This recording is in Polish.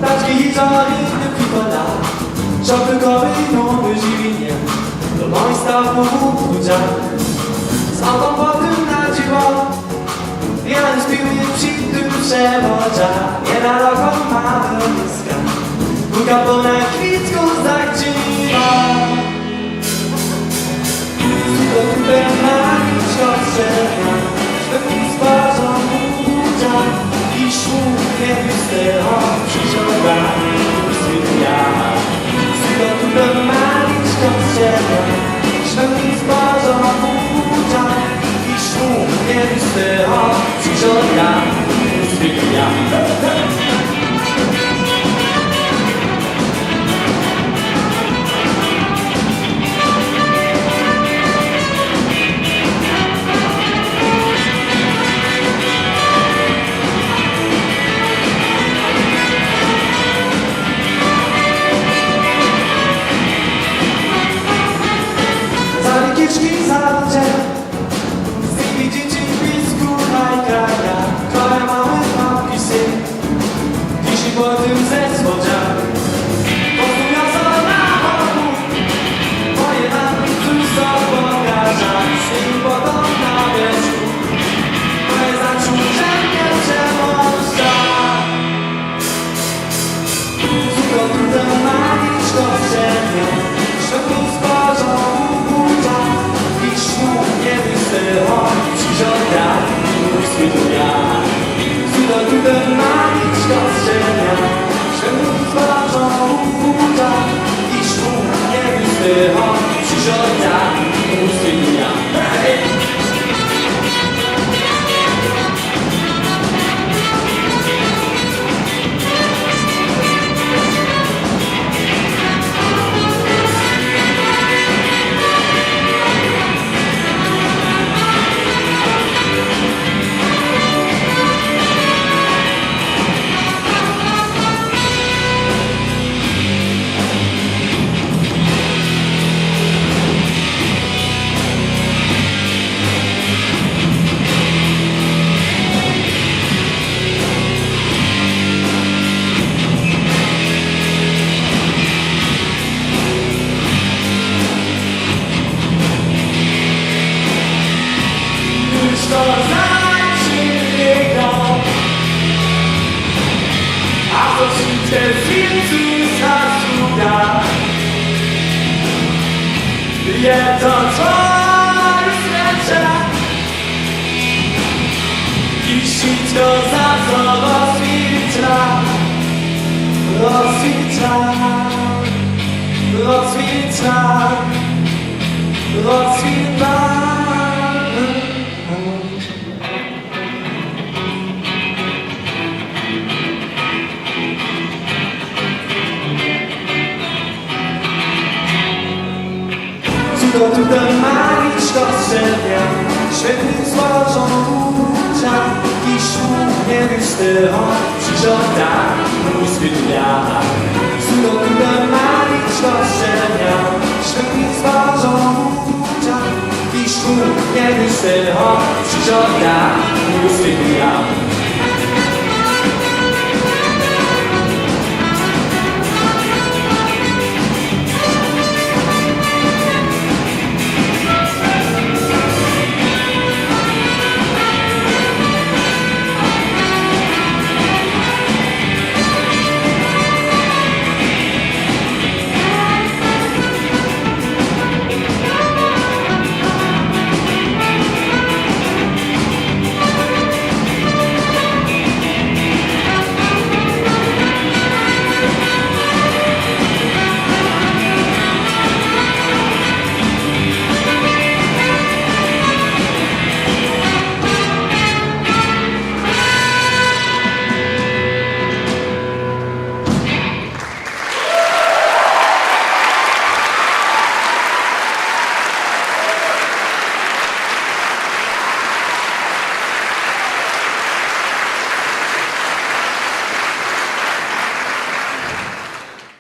Taczki historii depuis pas là. J'en peux corps et non de Julien. Le monstre pour vous dire. Sans ton porte na dziwo. Ja nie spiłuję przy tym przewodzia. Nie na logo mamy bliska. Buka po na kwitku zagdziwa. To tutaj magiczko strzela. Świetnie sparzą budzia. I szum nie występą przyciąga. Usypia. To tutaj magiczko strzela. Świetnie sparzą budzia. I szum nie występą przyciąga. Usypia. Kiczki zaludzie, z tymi dzieci blisku najkraja, które mamy napisy, dziś po tym ze słodziach. Posłumiaso na boku, moje mamy tu są pokaża, z tym wodą na wierzchu, moje zaczurzenie przemożdża. Tylko trudem magiczko wcielnie, światło sparzą. Przyciąga uświetnia. Cudo trudem magiczko strzenia. Światło twarzą ubuda. I szum nie wystycha. Przyciąga uświetnia. Jedno twoje serce i wszystko za to rozwita, rozwita, rozwita, rozwita. To tutaj magiczko strzela, świetnie złożą uczucia i szum nie wystychą, przyciąga uświetnia. To tutaj magiczko strzela, świetnie złożą uczucia i szum nie wystychą, przyciąga uświetnia.